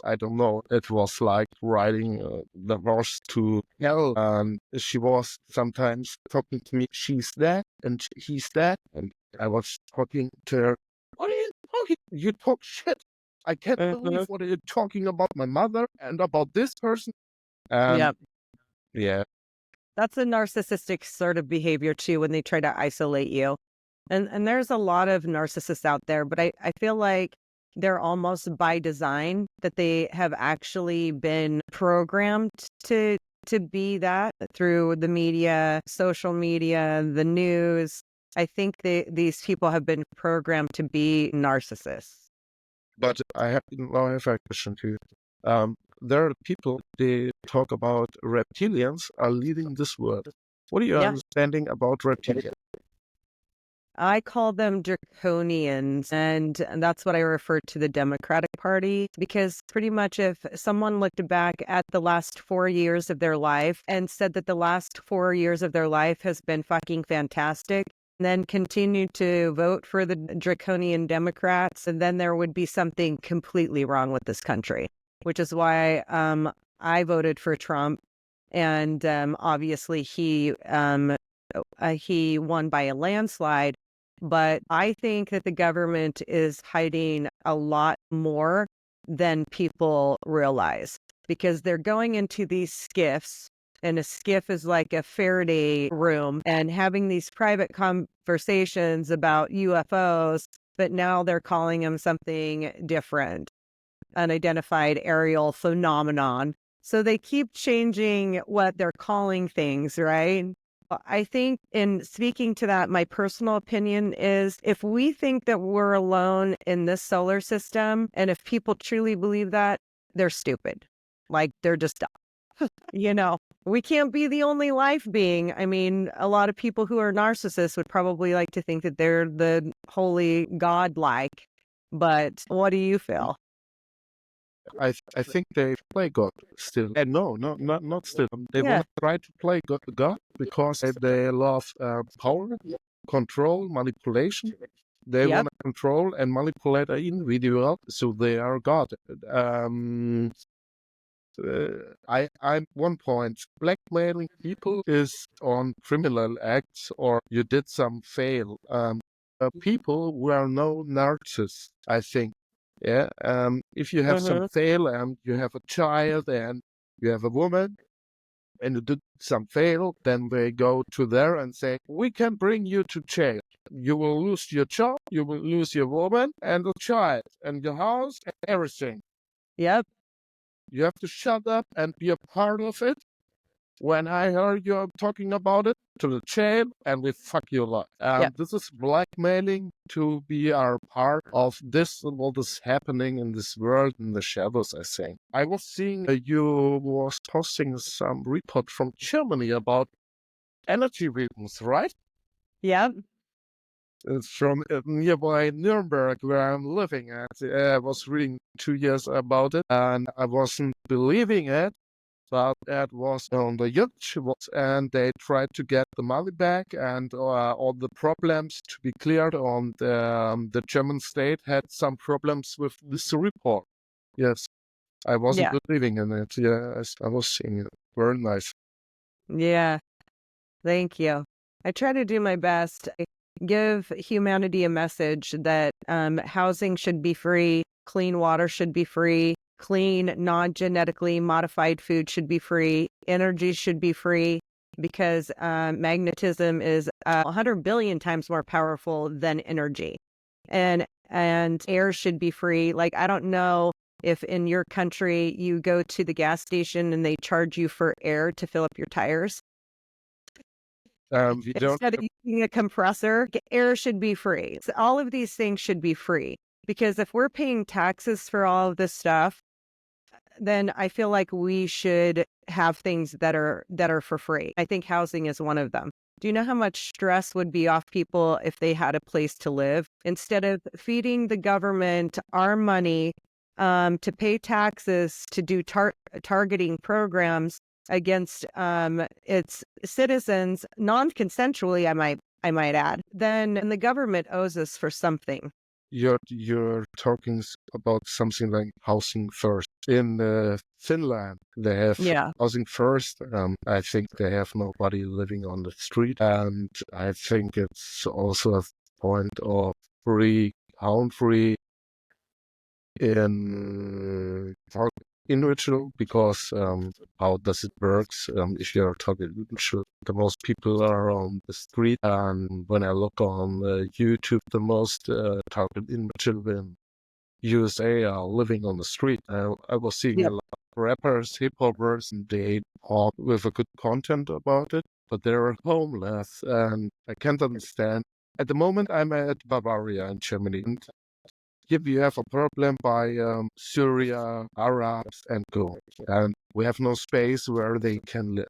I don't know. It was like riding the horse to hell. And she was sometimes talking to me. She's that and he's that. And I was talking to her. What are you talking? You talk shit. I can't believe what you're talking about my mother and about this person. yeah. Yeah. That's a narcissistic sort of behavior too when they try to isolate you. And there's a lot of narcissists out there, but I feel like they're almost by design that they have actually been programmed to be that through the media, social media, the news. I think these people have been programmed to be narcissists. But now I have a question to you. There are people, they talk about reptilians are leading this world. What are your Yeah. understanding about reptilians? I call them draconians, and that's what I refer to the Democratic Party, because pretty much if someone looked back at the last 4 years of their life and said that the last 4 years of their life has been fucking fantastic, then continued to vote for the draconian Democrats, and then there would be something completely wrong with this country, which is why I voted for Trump. And obviously he won by a landslide. But I think that the government is hiding a lot more than people realize, because they're going into these skiffs, and a skiff is like a Faraday room, and having these private conversations about UFOs, but now they're calling them something different, unidentified aerial phenomenon. So they keep changing what they're calling things, right? I think, in speaking to that, my personal opinion is, if we think that we're alone in this solar system, and if people truly believe that, they're stupid. Like, they're just dumb. We can't be the only life being. I mean, a lot of people who are narcissists would probably like to think that they're the holy god-like. But what do you feel? I think they play God still. And no, not still. They Yeah. want to try to play God because they love power, control, manipulation. They Yep. want to control and manipulate an individual, so they are God. I'm one point. Blackmailing people is on criminal acts, or you did some fail. People who are no narcissists, I think. Yeah. If you have some fail and you have a child and you have a woman and you did some fail, then they go to there and say, "We can bring you to jail. You will lose your job, you will lose your woman and the child and your house and everything. Yep. You have to shut up and be a part of it. When I heard you talking about it, to the jail, and we fuck your life." Yep. This is blackmailing to be our part of this, what is happening in this world, in the shadows, I think. I was seeing you was posting some report from Germany about energy weapons, right? Yep. It's from nearby Nuremberg, where I'm living at. I was reading 2 years about it, and I wasn't believing it. But it was on the YouTube, and they tried to get the money back, and all the problems to be cleared on the German state had some problems with this report. Yes, I wasn't Yeah. believing in it. Yes, I was seeing it. Very nice. Yeah. Thank you. I try to do my best. I give humanity a message that housing should be free, clean water should be free, clean, non-genetically modified food should be free, energy should be free, because magnetism is 100 billion times more powerful than energy. And air should be free. Like, I don't know if in your country you go to the gas station and they charge you for air to fill up your tires. We don't. Instead of using a compressor, air should be free. So all of these things should be free, because if we're paying taxes for all of this stuff, then I feel like we should have things that are for free. I think housing is one of them. Do you know how much stress would be off people if they had a place to live? Instead of feeding the government our money to pay taxes to do targeting programs against its citizens, non-consensually, I might add, then the government owes us for something. You're talking about something like housing first. In Finland, they have housing first. I think they have nobody living on the street, and I think it's also a point of free country in individual, because how does it works? If you're talking individual, the most people are on the street, and when I look on YouTube, the most targeted individual in USA are living on the street. I was seeing a lot of rappers, hip hoppers, and they talk with a good content about it, but they're homeless, and I can't understand. At the moment, I'm at Bavaria in Germany, and here we have a problem by Syria, Arabs, and go. And we have no space where they can live.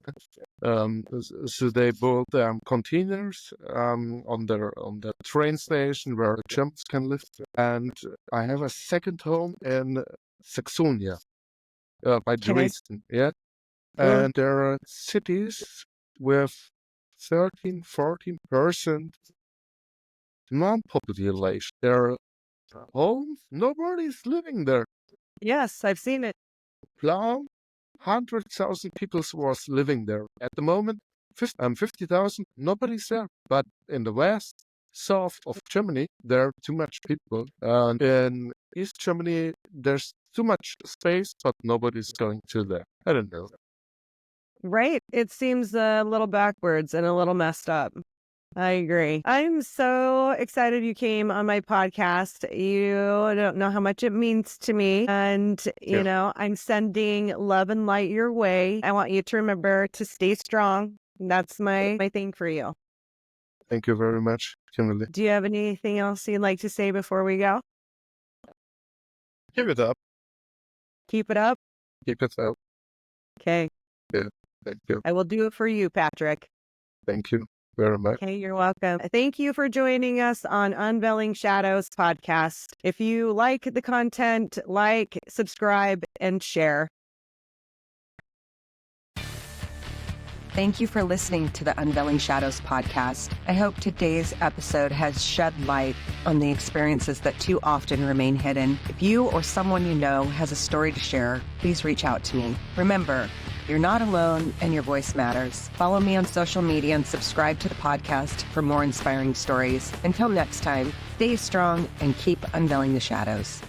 So they built containers on the train station where the Germans can live. And I have a second home in Saxonia by Dresden. Yeah. And there are cities with 13-14% non-population. There are homes, nobody's living there. Yes, I've seen it. Plan, 100,000 people was living there. At the moment, 50,000, nobody's there. But in the west, south of Germany, there are too much people. And in East Germany, there's too much space, but nobody's going to there. I don't know. Right. It seems a little backwards and a little messed up. I agree. I'm so excited you came on my podcast. You don't know how much it means to me. And, you know, I'm sending love and light your way. I want you to remember to stay strong. That's my thing for you. Thank you very much, Kimberly. Do you have anything else you'd like to say before we go? Keep it up. Keep it up? Keep it up. Okay. Yeah, thank you. I will do it for you, Patrick. Thank you very much. Okay, you're welcome. Thank you for joining us on Unveiling Shadows podcast. If you like the content, like, subscribe, and share. Thank you for listening to the Unveiling Shadows podcast. I hope today's episode has shed light on the experiences that too often remain hidden. If you or someone you know has a story to share, please reach out to me. Remember, you're not alone and your voice matters. Follow me on social media and subscribe to the podcast for more inspiring stories. Until next time, stay strong and keep unveiling the shadows.